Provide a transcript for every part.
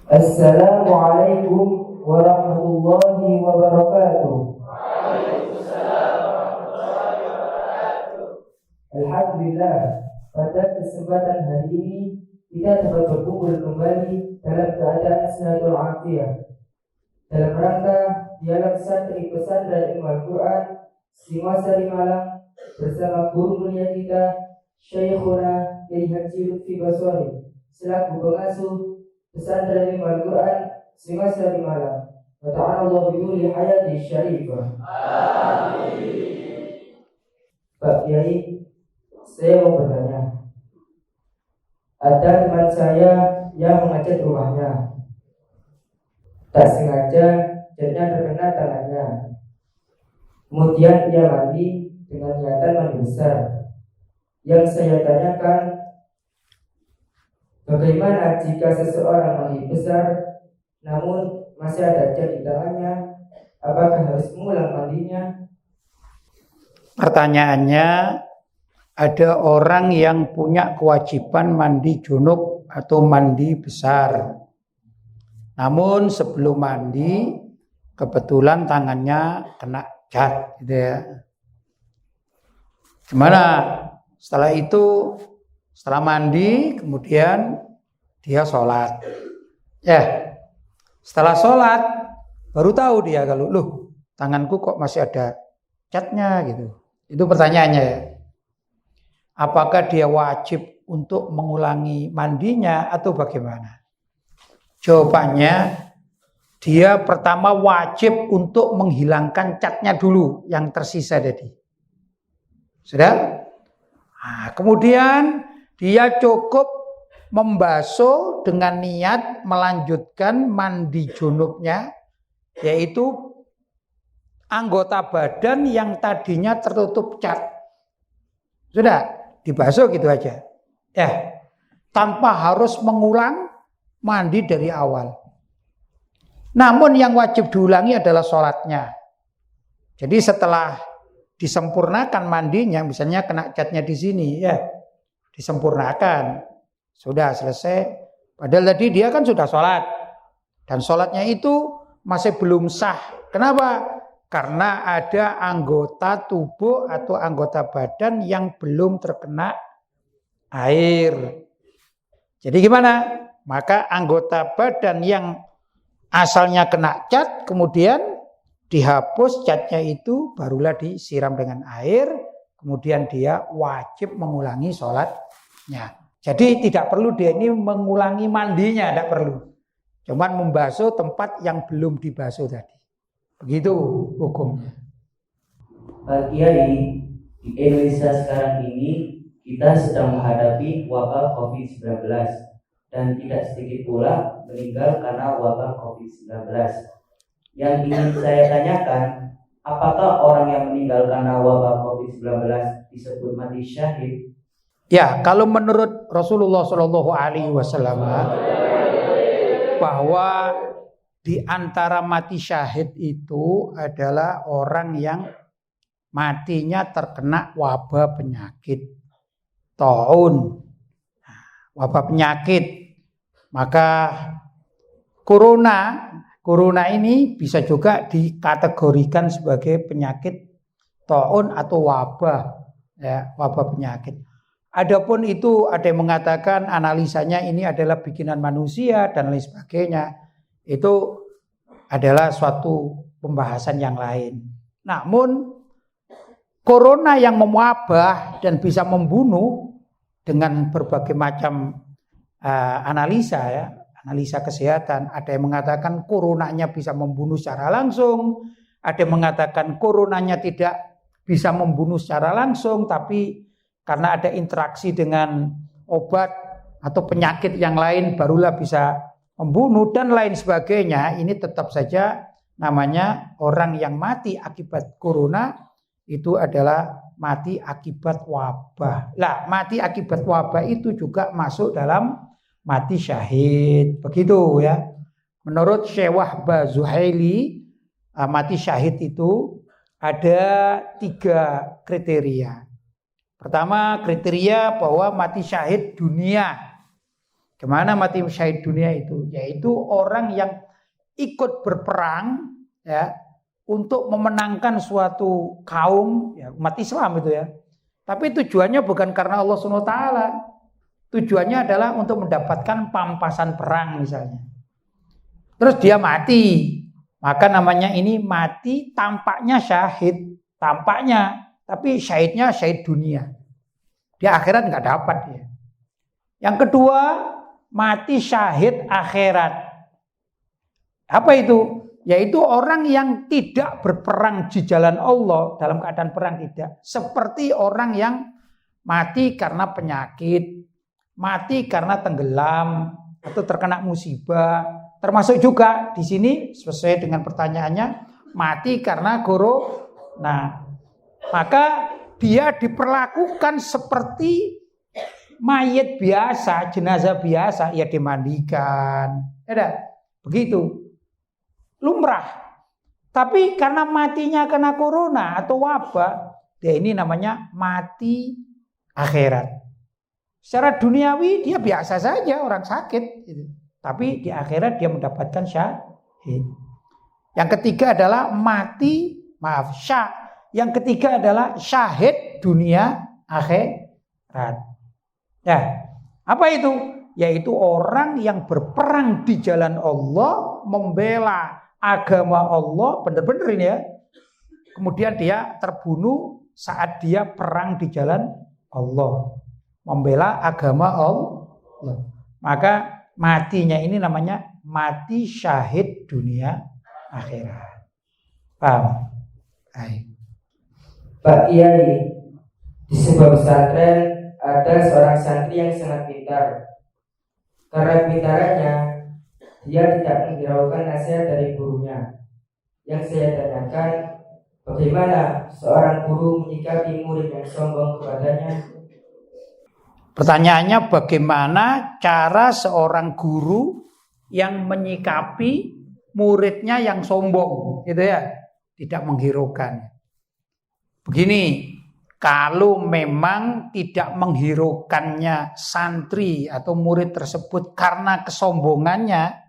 Assalamualaikum warahmatullahi wabarakatuh. Alhamdulillah, pada kesempatan hari ini kita dapat berkumpul kembali dalam keadaan sehat walafiat dalam rangka dialog santri pesantren Ilmu Al-Quran Singosari Malang bersama guru mulia kita Syekhuna Kiai Haji Lutfi Basori selaku pengasuh pesantren Ilmu Al-Quran Singosari Malang. Wa ta'ala Allah biuli hayati syarifah. Amin. Pak Kiai, saya mau bertanya. Ada teman saya yang mengecat rumahnya. Tak sengaja catnya terkena tangannya. Kemudian ia mandi dengan niatan mandi besar. Yang saya tanyakan, bagaimana jika seseorang mandi besar namun masih ada cat di tangannya? Apakah harus mengulang mandinya? Pertanyaannya, ada orang yang punya kewajiban mandi junub atau mandi besar. Namun sebelum mandi kebetulan tangannya kena cat gitu ya. Gimana? Setelah mandi kemudian dia sholat. Ya, setelah sholat baru tahu dia kalau tanganku kok masih ada catnya gitu. Itu pertanyaannya ya. Apakah dia wajib untuk mengulangi mandinya atau bagaimana? Jawabannya, dia pertama wajib untuk menghilangkan catnya dulu yang tersisa tadi. Sudah? Nah, kemudian dia cukup membasuh dengan niat melanjutkan mandi junubnya, yaitu anggota badan yang tadinya tertutup cat. Sudah, dibasuh gitu aja. Ya, tanpa harus mengulang mandi dari awal. Namun yang wajib diulangi adalah sholatnya. Jadi setelah disempurnakan mandinya, misalnya kena catnya di sini, ya disempurnakan, sudah selesai. Padahal tadi dia kan sudah sholat, dan sholatnya itu masih belum sah. Kenapa? Karena ada anggota tubuh atau anggota badan yang belum terkena air. Jadi gimana? Maka anggota badan yang asalnya kena cat kemudian dihapus catnya itu, barulah disiram dengan air, kemudian dia wajib mengulangi sholatnya. Jadi tidak perlu dia ini mengulangi mandinya, tidak perlu. Cuman membasuh tempat yang belum dibasuh tadi. Begitu hukumnya. Pak Kiai, di Indonesia sekarang ini kita sedang menghadapi wabah COVID-19 dan tidak sedikit pula meninggal karena wabah COVID-19. Yang ingin saya tanyakan, apakah orang yang meninggal karena wabah COVID-19 disebut mati syahid? Ya, kalau menurut Rasulullah SAW bahwa di antara mati syahid itu adalah orang yang matinya terkena wabah penyakit taun. Wabah penyakit. Maka corona ini bisa juga dikategorikan sebagai penyakit taun atau wabah, ya, wabah penyakit. Adapun itu ada yang mengatakan analisanya ini adalah bikinan manusia dan lain sebagainya. Itu adalah suatu pembahasan yang lain. Namun corona yang mewabah dan bisa membunuh dengan berbagai macam analisa kesehatan. Ada yang mengatakan coronanya bisa membunuh secara langsung, ada yang mengatakan coronanya tidak bisa membunuh secara langsung, tapi karena ada interaksi dengan obat atau penyakit yang lain barulah bisa membunuh dan lain sebagainya. Ini tetap saja namanya orang yang mati akibat corona itu adalah mati akibat wabah. Lah, mati akibat wabah itu juga masuk dalam mati syahid. Begitu ya. Menurut Syekh Wahbah Zuhaili, mati syahid itu ada 3 kriteria. Pertama, kriteria bahwa mati syahid dunia. Gimana mati syahid dunia itu? Yaitu orang yang ikut berperang ya untuk memenangkan suatu kaum ya, umat Islam itu ya. Tapi tujuannya bukan karena Allah SWT. Tujuannya adalah untuk mendapatkan pampasan perang misalnya. Terus dia mati. Maka namanya ini mati tampaknya syahid. Tampaknya. Tapi syahidnya syahid dunia. Di akhirat nggak dapat dia. Yang kedua, mati syahid akhirat. Apa itu? Yaitu orang yang tidak berperang di jalan Allah dalam keadaan perang tidak. Seperti orang yang mati karena penyakit, mati karena tenggelam atau terkena musibah. Termasuk juga di sini sesuai dengan pertanyaannya, mati karena corona. Maka dia diperlakukan seperti mayit biasa, jenazah biasa, ya dimandikan. Ada begitu. Lumrah. Tapi karena matinya kena corona atau wabah, dia ini namanya mati akhirat. Secara duniawi dia biasa saja orang sakit, tapi di akhirat dia mendapatkan syahid. Yang ketiga adalah Yang ketiga adalah syahid dunia akhirat. Ya, apa itu? Yaitu orang yang berperang di jalan Allah, membela agama Allah, benar-benar ini ya. Kemudian dia terbunuh saat dia perang di jalan Allah, membela agama Allah. Maka matinya ini namanya mati syahid dunia akhirat. Paham? Baik. Pak Kiai, di sebuah pesantren ada seorang santri yang sangat pintar. Karena pintarannya, dia tidak menghiraukan nasihat dari gurunya. Yang saya tanyakan, bagaimana seorang guru menyikapi murid yang sombong kepadanya? Pertanyaannya, bagaimana cara seorang guru yang menyikapi muridnya yang sombong, gitu ya, tidak menghiraukan. Begini, kalau memang tidak menghiraukannya santri atau murid tersebut karena kesombongannya,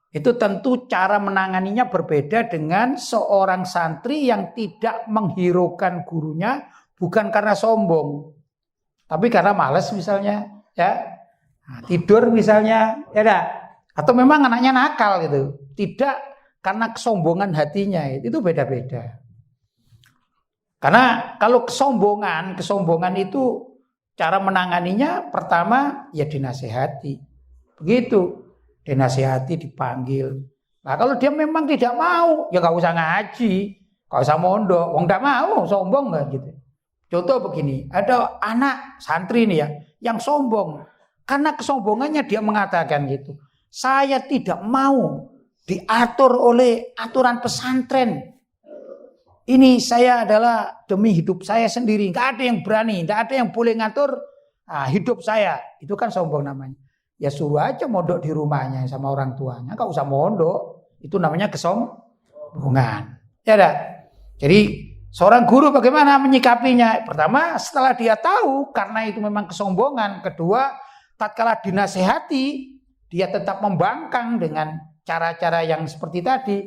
itu tentu cara menanganinya berbeda dengan seorang santri yang tidak menghiraukan gurunya bukan karena sombong, tapi karena malas misalnya, ya, tidur misalnya, ya dah. Atau memang anaknya nakal gitu, tidak karena kesombongan hatinya, itu beda-beda. Karena kalau kesombongan itu cara menanganinya pertama ya dinasehati. Begitu, dinasehati, dipanggil. Nah kalau dia memang tidak mau, ya gak usah ngaji, gak usah mondok, wong gak mau, sombong gak gitu. Contoh begini, ada anak santri nih ya, yang sombong. Karena kesombongannya dia mengatakan gitu, saya tidak mau diatur oleh aturan pesantren. Ini saya adalah demi hidup saya sendiri. Gak ada yang berani, gak ada yang boleh ngatur hidup saya. Itu kan sombong namanya. Ya suruh aja mondok di rumahnya sama orang tuanya. Gak usah mondok. Itu namanya kesombongan. Ya dah. Jadi seorang guru bagaimana menyikapinya? Pertama, setelah dia tahu karena itu memang kesombongan. Kedua, tatkala dinasehati, dia tetap membangkang dengan cara-cara yang seperti tadi.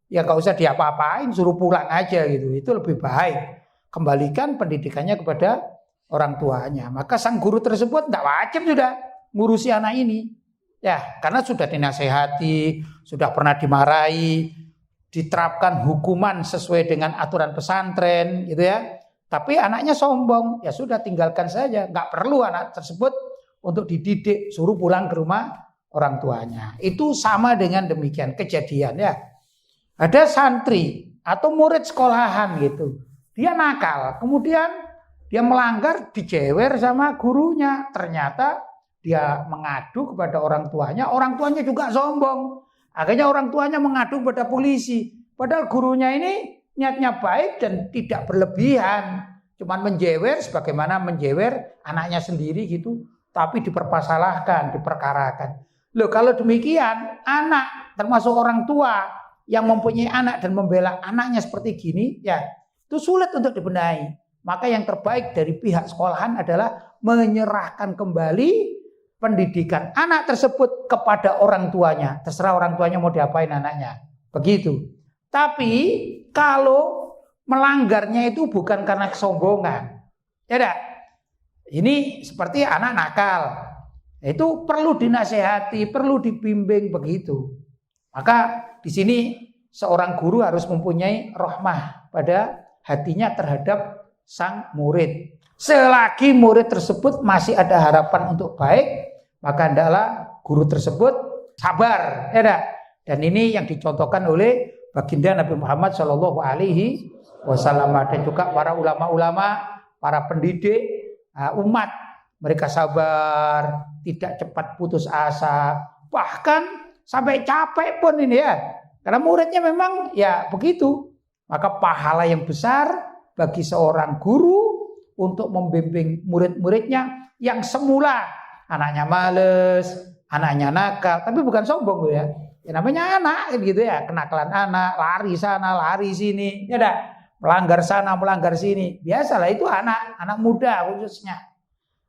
Ya gak usah diapa-apain, suruh pulang aja gitu. Itu lebih baik. Kembalikan pendidikannya kepada orang tuanya. Maka sang guru tersebut tidak wajib sudah ngurusi anak ini. Ya, karena sudah dinasehati, sudah pernah dimarahi, diterapkan hukuman sesuai dengan aturan pesantren gitu ya. Tapi anaknya sombong, ya sudah tinggalkan saja. Gak perlu anak tersebut untuk dididik, suruh pulang ke rumah orang tuanya. Itu sama dengan demikian kejadian ya. Ada santri atau murid sekolahan gitu. Dia nakal, kemudian dia melanggar, dijewer sama gurunya. Ternyata dia mengadu kepada orang tuanya juga sombong. Akhirnya orang tuanya mengadu kepada polisi. Padahal gurunya ini niatnya baik dan tidak berlebihan. Cuman menjewer sebagaimana menjewer anaknya sendiri gitu. Tapi dipermasalahkan, diperkarakan. Loh kalau demikian, anak termasuk orang tua yang mempunyai anak dan membela anaknya seperti gini, ya itu sulit untuk dibenahi. Maka yang terbaik dari pihak sekolahan adalah menyerahkan kembali pendidikan anak tersebut kepada orang tuanya. Terserah orang tuanya mau diapain anaknya. Begitu. Tapi kalau melanggarnya itu bukan karena kesombongan. Ya enggak? Ini seperti anak nakal. Itu perlu dinasehati, perlu dibimbing begitu. Maka di sini seorang guru harus mempunyai rahmah pada hatinya terhadap sang murid. Selagi murid tersebut masih ada harapan untuk baik, maka hendaklah guru tersebut sabar, ya enggak? Dan ini yang dicontohkan oleh baginda Nabi Muhammad Shallallahu Alaihi Wasallam dan juga para ulama-ulama, para pendidik umat. Mereka sabar, tidak cepat putus asa, bahkan sampai capek pun ini ya. Karena muridnya memang ya begitu. Maka pahala yang besar bagi seorang guru untuk membimbing murid-muridnya yang semula anaknya males, anaknya nakal, tapi bukan sombong ya. Ya namanya anak gitu ya, kenakalan anak, lari sana, lari sini, ya dah, melanggar sana, melanggar sini. Biasalah itu anak muda khususnya.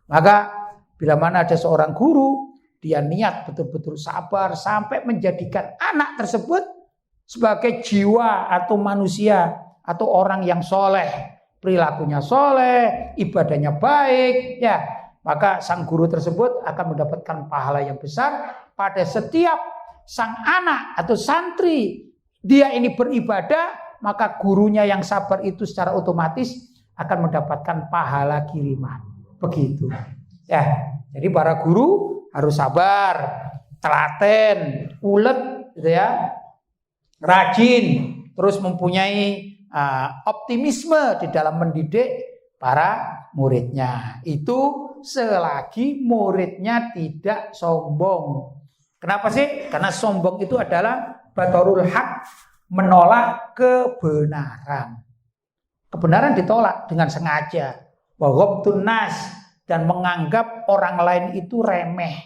Maka bila mana ada seorang guru, dia niat betul-betul sabar sampai menjadikan anak tersebut sebagai jiwa atau manusia atau orang yang soleh. Perilakunya soleh, ibadahnya baik, ya maka sang guru tersebut akan mendapatkan pahala yang besar pada setiap sang anak atau santri dia ini beribadah, maka gurunya yang sabar itu secara otomatis akan mendapatkan pahala kiriman. Begitu. Ya, jadi para guru harus sabar, telaten, ulet, gitu ya, rajin, terus mempunyai optimisme di dalam mendidik para muridnya. Itu selagi muridnya tidak sombong. Kenapa sih? Karena sombong itu adalah batarul haq, menolak kebenaran. Kebenaran ditolak dengan sengaja. Wa ghamtun nas, dan menganggap orang lain itu remeh.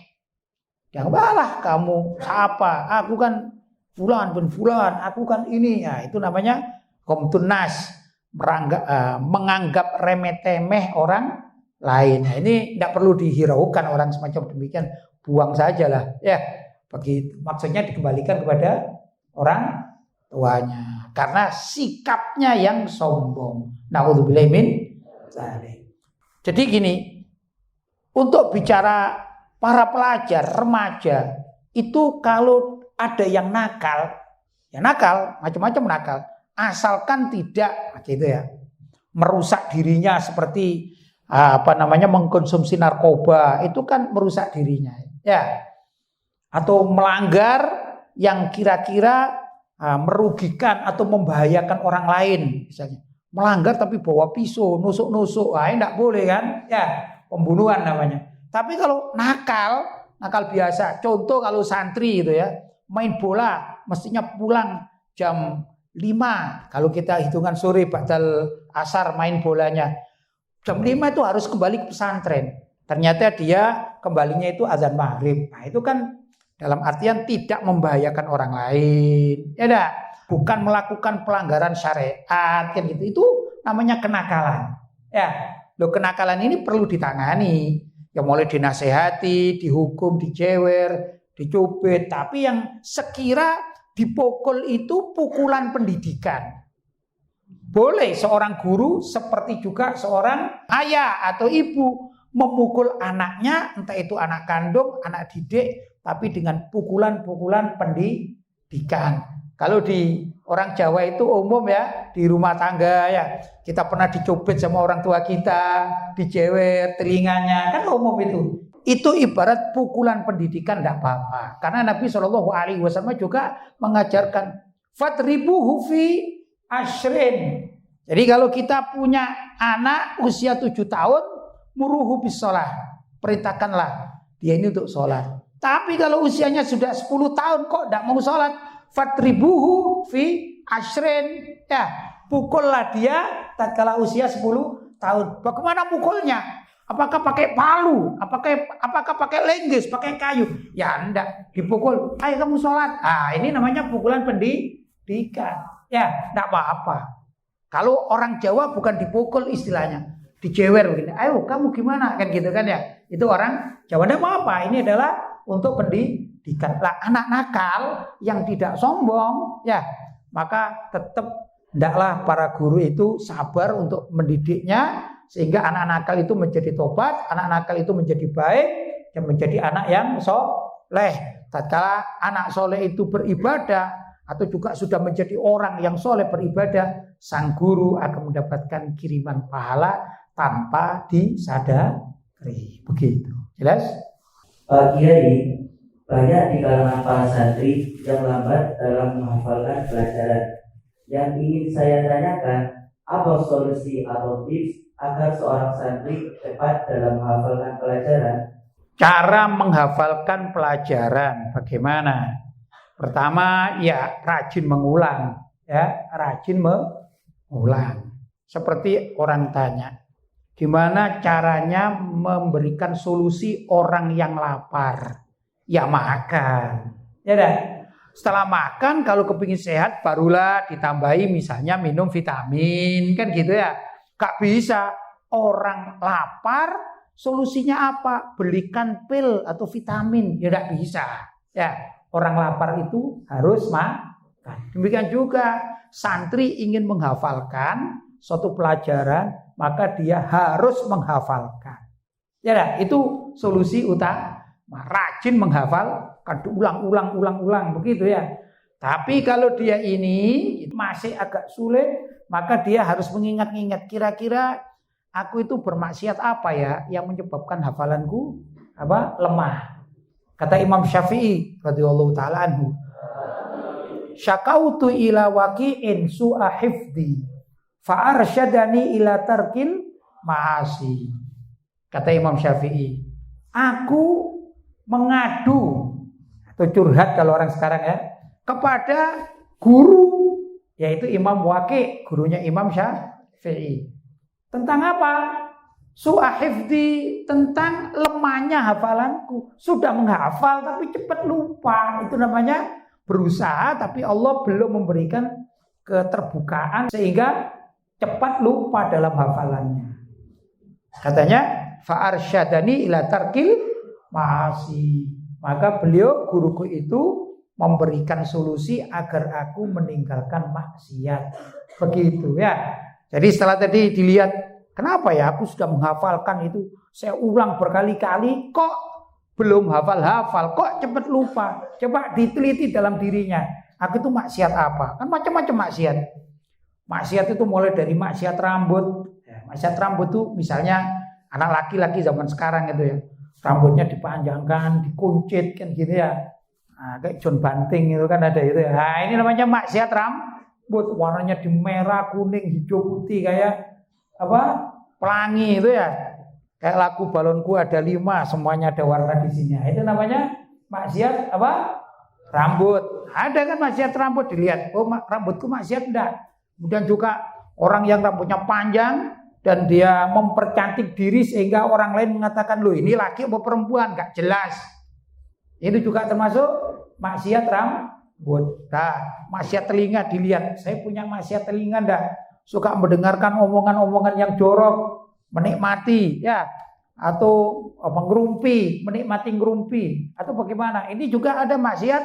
Jangan balah kamu siapa? Aku kan fulan bin fulan, aku kan ini. Ya, itu namanya ghamtun nas, menganggap remeh-temeh orang lain. Nah, ini tidak perlu dihiraukan orang semacam demikian, buang sajalah. Ya, begitu. Maksudnya dikembalikan kepada orang tuanya karena sikapnya yang sombong. Na'udzubillahi min dzalik. Jadi gini, untuk bicara para pelajar, remaja, itu kalau ada yang nakal, ya nakal, macam-macam nakal, asalkan tidak gitu ya, merusak dirinya seperti mengkonsumsi narkoba, itu kan merusak dirinya, ya, atau melanggar yang kira-kira merugikan atau membahayakan orang lain, misalnya melanggar tapi bawa pisau, nusuk-nusuk, ini tidak boleh kan, ya. Pembunuhan namanya. Tapi kalau nakal biasa. Contoh kalau santri gitu ya, main bola mestinya pulang jam 5. Kalau kita hitungan sore ba'dal asar main bolanya. Jam 5 itu harus kembali ke pesantren. Ternyata dia kembalinya itu azan maghrib. Nah, itu kan dalam artian tidak membahayakan orang lain. Ya enggak? Bukan melakukan pelanggaran syariat kan gitu. Itu namanya kenakalan. Ya. Loh, kenakalan ini perlu ditangani. Ya mulai dinasehati, dihukum, dijewer, dicubit. Tapi yang sekira dipukul itu pukulan pendidikan. Boleh seorang guru seperti juga seorang ayah atau ibu memukul anaknya, entah itu anak kandung, anak didik, tapi dengan pukulan-pukulan pendidikan. Kalau di orang Jawa itu umum ya, di rumah tangga ya, kita pernah dicubit sama orang tua kita, dijewer telinganya, kan umum itu. Itu ibarat pukulan pendidikan, tidak apa-apa. Karena Nabi SAW juga mengajarkan fadribuhu fi ashrin. Jadi kalau kita punya anak usia 7 tahun, muruhu bis sholat, perintahkanlah dia ini untuk sholat. Tapi kalau usianya sudah 10 tahun kok tidak mau sholat, fatribuhu fi ashrin, ya, pukullah dia tatkala usia 10 tahun. Bagaimana pukulnya? Apakah pakai palu? Apakah pakai lenggis, pakai kayu? Ya enggak, dipukul. Ayo kamu sholat. Ini namanya pukulan pendidikan. Ya, enggak apa-apa. Kalau orang Jawa bukan dipukul istilahnya, dijewer begini. Ayo kamu gimana kan gitu kan ya. Itu orang Jawa. Enggak apa-apa. Ini adalah untuk pendidikan. Lah anak nakal yang tidak sombong ya, maka tetap hendaklah para guru itu sabar untuk mendidiknya sehingga anak nakal itu menjadi tobat, anak nakal itu menjadi baik dan menjadi anak yang soleh. Tatkala anak soleh itu beribadah atau juga sudah menjadi orang yang soleh beribadah, sang guru akan mendapatkan kiriman pahala tanpa disadari. Begitu. Jelas? Pak Kiai, banyak di kalangan para santri yang lambat dalam menghafalkan pelajaran. Yang ingin saya tanyakan, apa solusi atau tips agar seorang santri cepat dalam menghafalkan pelajaran? Cara menghafalkan pelajaran bagaimana? Pertama, ya rajin mengulang, ya rajin mengulang. Seperti orang tanya, gimana caranya memberikan solusi orang yang lapar? Ya makan, ya dah. Setelah makan, kalau kepingin sehat, barulah ditambahi misalnya minum vitamin, kan gitu ya. Gak bisa orang lapar, solusinya apa? Belikan pil atau vitamin, ya gak bisa. Ya, orang lapar itu harus makan. Demikian juga santri ingin menghafalkan suatu pelajaran, maka dia harus menghafalkan. Ya dah, itu solusi utama. Rajin menghafalkan, ulang begitu ya. Tapi kalau dia ini masih agak sulit, maka dia harus mengingat-ingat kira-kira aku itu bermaksiat apa ya yang menyebabkan hafalanku lemah. Kata Imam Syafi'i radhiyallahu taala anhu, syakautu ila waqi'in su'a hifdzi fa arsyadani ila tarkil ma'asi. Kata Imam Syafi'i, aku mengadu atau curhat kalau orang sekarang ya kepada guru, yaitu Imam Waqi', gurunya Imam Syafi'i. Tentang apa? Su'ahifdi, tentang lemahnya hafalanku. Sudah menghafal tapi cepat lupa. Itu namanya berusaha tapi Allah belum memberikan keterbukaan sehingga cepat lupa dalam hafalannya. Katanya fa'arsyadani ila tarkil ma'asi. Maka beliau guruku itu memberikan solusi agar aku meninggalkan maksiat. Begitu ya. Jadi setelah tadi dilihat, kenapa ya aku sudah menghafalkan itu, saya ulang berkali-kali kok belum hafal-hafal, kok cepat lupa. Coba diteliti dalam dirinya, aku itu maksiat apa? Kan macam-macam maksiat. Maksiat itu mulai dari maksiat rambut. Maksiat rambut itu misalnya anak laki-laki zaman sekarang itu ya, rambutnya dipanjangkan, dikuncit kan gitu ya. Nah, kayak John Banting itu kan ada itu ya. Nah, ini namanya maksiat rambut, warnanya di merah, kuning, hijau, putih kayak pelangi itu ya. Kayak lagu balonku ada 5, semuanya ada warna di sini. Itu namanya maksiat rambut. Ada kan maksiat rambut, dilihat, oh rambutku maksiat enggak. Kemudian juga orang yang rambutnya panjang dan dia mempercantik diri sehingga orang lain mengatakan, loh ini laki atau perempuan, gak jelas. Itu juga termasuk maksiat rambut. Nah, maksiat telinga dilihat, saya punya maksiat telinga enggak? Suka mendengarkan omongan-omongan yang jorok, menikmati ya, atau ngerumpi, menikmati ngerumpi, atau bagaimana? Ini juga ada maksiat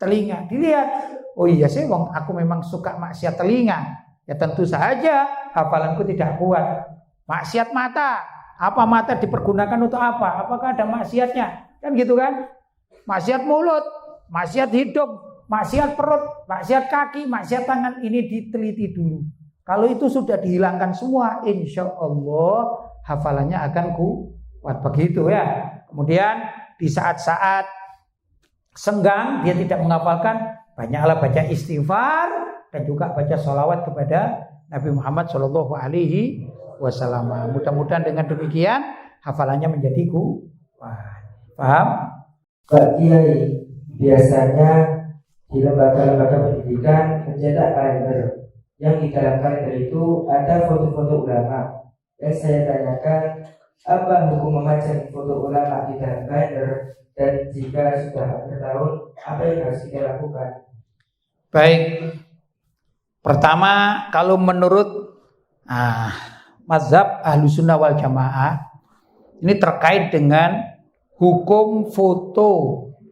telinga. Dilihat, oh iya sih, aku memang suka maksiat telinga. Ya tentu saja hafalanku tidak kuat. Maksiat mata, apa mata dipergunakan untuk apa? Apakah ada maksiatnya? Kan gitu kan? Maksiat mulut, maksiat hidung, maksiat perut, maksiat kaki, maksiat tangan, ini diteliti dulu. Kalau itu sudah dihilangkan semua, insya Allah hafalannya akan kuat. Begitu ya. Kemudian di saat-saat senggang dia tidak menghafalkan, banyaklah baca istighfar dan juga baca sholawat kepada Nabi Muhammad Shallallahu Alaihi Wasallam. Mudah-mudahan dengan demikian hafalannya menjadi kuat. Paham? Pak Kiai, biasanya di lembaga-lembaga pendidikan mencetak kalender. Yang di dalam kalender itu ada foto-foto ulama. Yang saya tanyakan, apa hukum memajang foto ulama di dalam kalender? Dan jika sudah bertahun, apa yang harus kita lakukan? Baik. Pertama, kalau menurut mazhab Ahlussunnah wal Jamaah ini terkait dengan hukum foto.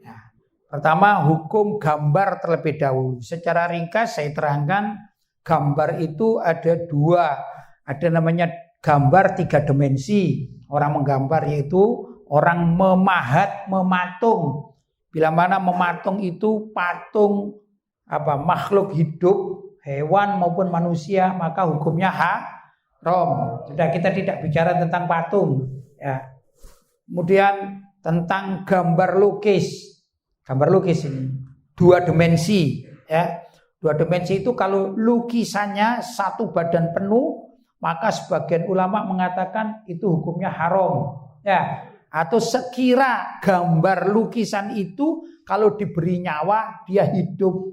Nah, pertama hukum gambar terlebih dahulu. Secara ringkas saya terangkan gambar itu ada dua. Ada namanya gambar 3 dimensi. Orang menggambar yaitu orang memahat, mematung. Bila mana mematung itu patung makhluk hidup, hewan maupun manusia, maka hukumnya haram. Sudah, kita tidak bicara tentang patung, ya. Kemudian tentang gambar lukis. Gambar lukis ini 2 dimensi, ya. 2 dimensi itu kalau lukisannya satu badan penuh, maka sebagian ulama mengatakan itu hukumnya haram, ya. Atau sekira gambar lukisan itu kalau diberi nyawa dia hidup,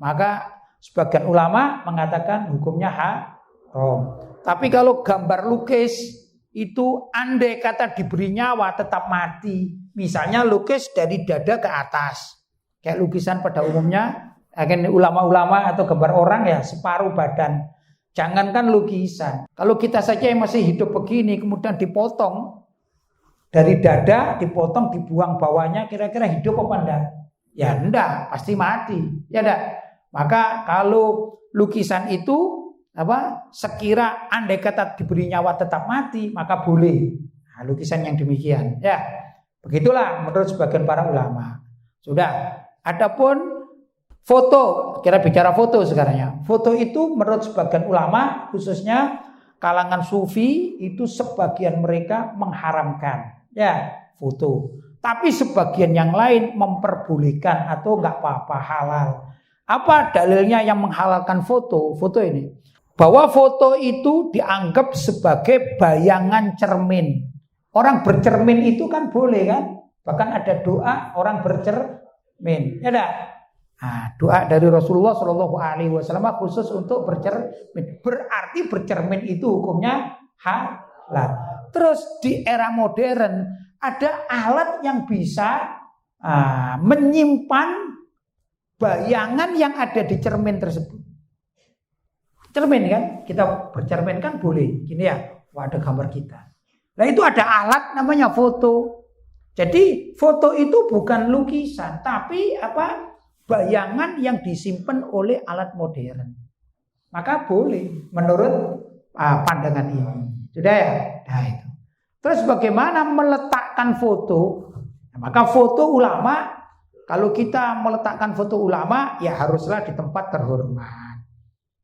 maka sebagian ulama mengatakan hukumnya haram. Tapi kalau gambar lukis itu andai kata diberi nyawa tetap mati. Misalnya lukis dari dada ke atas, kayak lukisan pada umumnya ulama-ulama atau gambar orang ya separuh badan. Jangankan lukisan, kalau kita saja yang masih hidup begini kemudian dipotong dari dada, dipotong, dibuang bawahnya, kira-kira hidup apa enggak? Ya enggak, pasti mati. Ya enggak. Maka kalau lukisan itu sekira andai kata diberi nyawa tetap mati, maka boleh. Nah, lukisan yang demikian. Ya, begitulah menurut sebagian para ulama. Sudah. Adapun foto, kita bicara foto sekarang ya. Foto itu menurut sebagian ulama, khususnya kalangan sufi, itu sebagian mereka mengharamkan, ya, foto. Tapi sebagian yang lain memperbolehkan atau enggak apa-apa, halal. Apa dalilnya yang menghalalkan foto? Foto ini, bahwa foto itu dianggap sebagai bayangan cermin. Orang bercermin itu kan boleh kan? Bahkan ada doa orang bercermin, ya enggak? Nah, doa dari Rasulullah Shallallahu Alaihi Wasallam khusus untuk bercermin. Berarti bercermin itu hukumnya halal. Terus di era modern ada alat yang bisa menyimpan bayangan yang ada di cermin tersebut. Cermin kan, kita bercermin kan boleh. Gini ya, ada gambar kita. Nah itu ada alat namanya foto. Jadi foto itu bukan lukisan, tapi bayangan yang disimpan oleh alat modern. Maka boleh menurut pandangan ini. Sudah ya? Nah itu. Terus bagaimana meletakkan foto? Nah, maka foto ulama, kalau kita meletakkan foto ulama ya haruslah di tempat terhormat.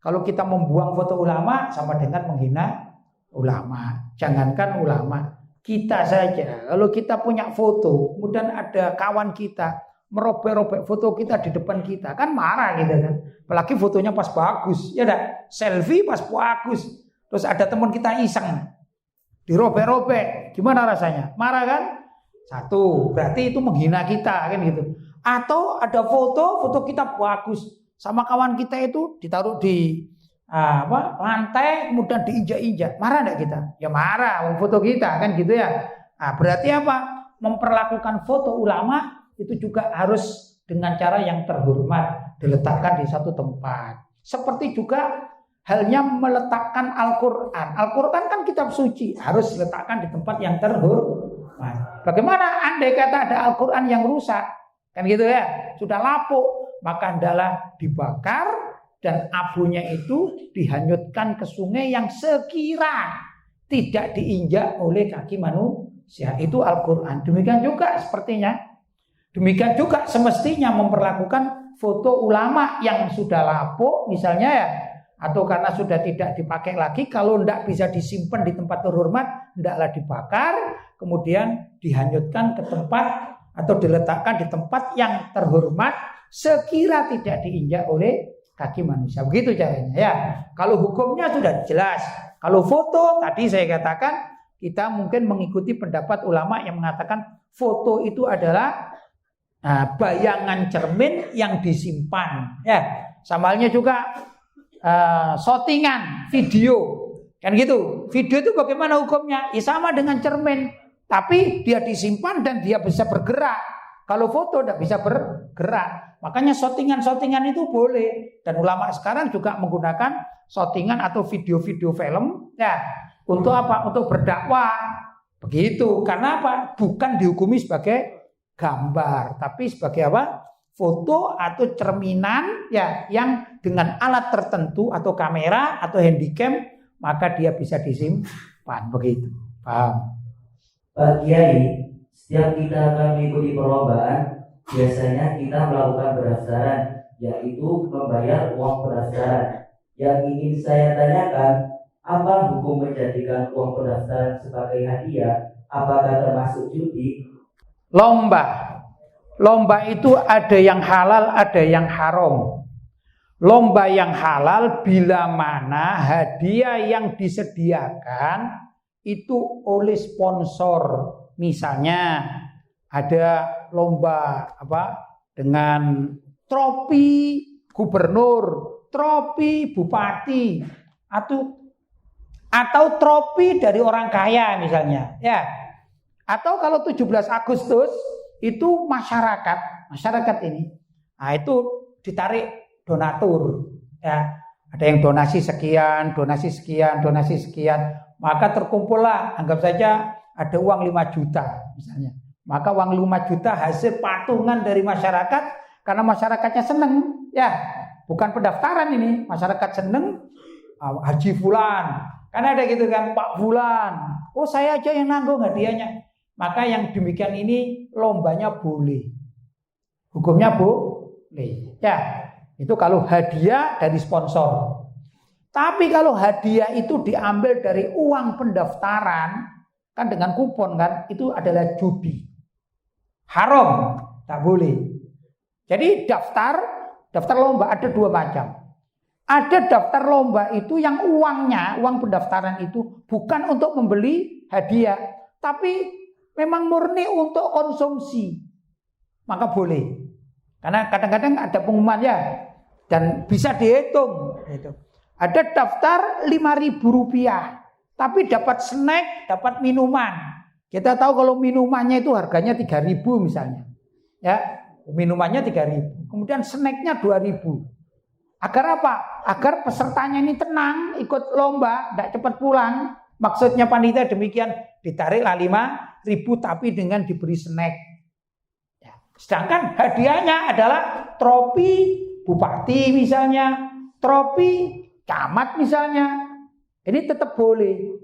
Kalau kita membuang foto ulama sama dengan menghina ulama. Jangankan ulama, kita saja. Kalau kita punya foto, kemudian ada kawan kita merobek-robek foto kita di depan kita, kan marah gitu kan. Apalagi fotonya pas bagus, ya enggak? Selfie pas bagus. Terus ada teman kita iseng dirobek-robek, gimana rasanya? Marah kan? Satu, berarti itu menghina kita kan gitu. Atau ada foto kita bagus sama kawan kita itu ditaruh di lantai kemudian diinjak-injak, marah enggak kita? Ya marah, foto kita kan gitu ya. Nah, berarti apa? Memperlakukan foto ulama itu juga harus dengan cara yang terhormat, diletakkan di satu tempat. Seperti juga halnya meletakkan Al-Quran. Al-Quran kan kitab suci, harus diletakkan di tempat yang terhormat. Bagaimana andai kata ada Al-Quran yang rusak, kan gitu ya, sudah lapuk, maka hendaklah dibakar dan abunya itu dihanyutkan ke sungai yang sekira tidak diinjak oleh kaki manusia. Itu Al-Quran. Demikian juga sepertinya. Demikian juga semestinya memperlakukan foto ulama yang sudah lapuk misalnya ya, atau karena sudah tidak dipakai lagi, kalau tidak bisa disimpan di tempat terhormat, hendaklah dibakar, kemudian dihanyutkan ke tempat atau diletakkan di tempat yang terhormat sekira tidak diinjak oleh kaki manusia. Begitu caranya ya. Kalau hukumnya sudah jelas. Kalau foto tadi saya katakan kita mungkin mengikuti pendapat ulama yang mengatakan foto itu adalah bayangan cermin yang disimpan ya. Sama halnya juga shootingan video kan gitu. Video itu bagaimana hukumnya? Ya sama dengan cermin, tapi dia disimpan dan dia bisa bergerak. Kalau foto tidak bisa bergerak. Makanya shootingan itu boleh. Dan ulama sekarang juga menggunakan shootingan atau video-video film ya. Untuk apa? Untuk berdakwah. Begitu. Karena apa? Bukan dihukumi sebagai gambar, tapi sebagai apa? Foto atau cerminan ya yang dengan alat tertentu atau kamera atau handycam maka dia bisa disimpan. Begitu. Paham? Pak Kiai, setiap kita akan mengikuti perlombaan, biasanya kita melakukan pendaftaran, yaitu membayar uang pendaftaran. Yang ingin saya tanyakan, apa hukum menjadikan uang pendaftaran sebagai hadiah? Apakah termasuk judi? Lomba itu ada yang halal, ada yang haram. Lomba yang halal bila mana hadiah yang disediakan itu oleh sponsor. Misalnya ada lomba dengan trofi gubernur, trofi bupati, atau trofi dari orang kaya misalnya, ya. Atau kalau 17 Agustus itu masyarakat ini. Nah, itu ditarik donatur, ya. Ada yang donasi sekian, maka terkumpullah, anggap saja ada uang 5 juta misalnya. Maka uang 5 juta hasil patungan dari masyarakat karena masyarakatnya seneng, ya. Bukan pendaftaran ini, masyarakat seneng Haji Fulan. Kan ada gitu kan, Pak Fulan. Oh, saya aja yang nanggung hadiahnya. Maka yang demikian ini lombanya boleh. Hukumnya boleh. Ya, itu kalau hadiah dari sponsor. Tapi kalau hadiah itu diambil dari uang pendaftaran, kan dengan kupon kan, itu adalah judi. Haram, tak boleh. Jadi daftar lomba ada 2 macam. Ada daftar lomba itu yang uang pendaftaran itu bukan untuk membeli hadiah, tapi memang murni untuk konsumsi. Maka boleh. Karena kadang-kadang ada pengumuman ya, dan bisa dihitung. Gitu. Ada daftar Rp5.000, tapi dapat snack, dapat minuman. Kita tahu kalau minumannya itu harganya 3.000 misalnya. Ya, minumannya 3.000. Kemudian snacknya 2.000. Agar apa? Agar pesertanya ini tenang, ikut lomba, tidak cepat pulang. Maksudnya panitia demikian, ditariklah 5.000 tapi dengan diberi snack. Ya. Sedangkan hadiahnya adalah trofi bupati misalnya, trofi camat misalnya. Ini tetap boleh.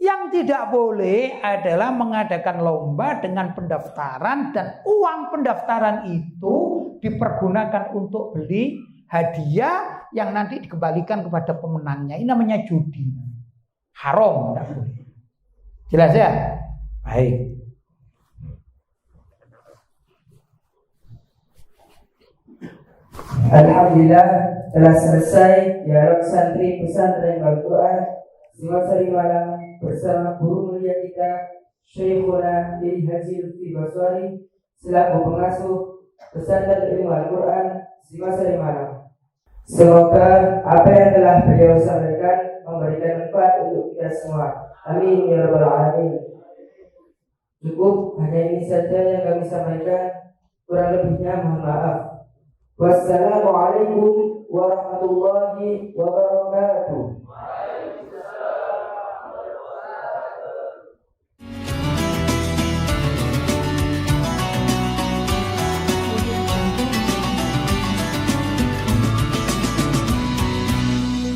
Yang tidak boleh adalah mengadakan lomba dengan pendaftaran dan uang pendaftaran itu dipergunakan untuk beli hadiah yang nanti dikembalikan kepada pemenangnya. Ini namanya judi. Haram, tidak boleh. Jelas ya? Baik. Alhamdulillah telah selesai dialog santri pesantren Al-Quran Simasari Malang bersama guru mulia kita Syekhuna Haji Lutfi Baswari selaku pengasuh pesantren ilmu Al-Quran Simasari Malang. Semoga apa yang telah beliau sampaikan memberikan manfaat untuk kita semua. Amin ya rabbal alamin. Cukup hanya ini saja yang kami sampaikan. Kurang lebihnya mohon maaf. Wassalamualaikum warahmatullahi wabarakatuh.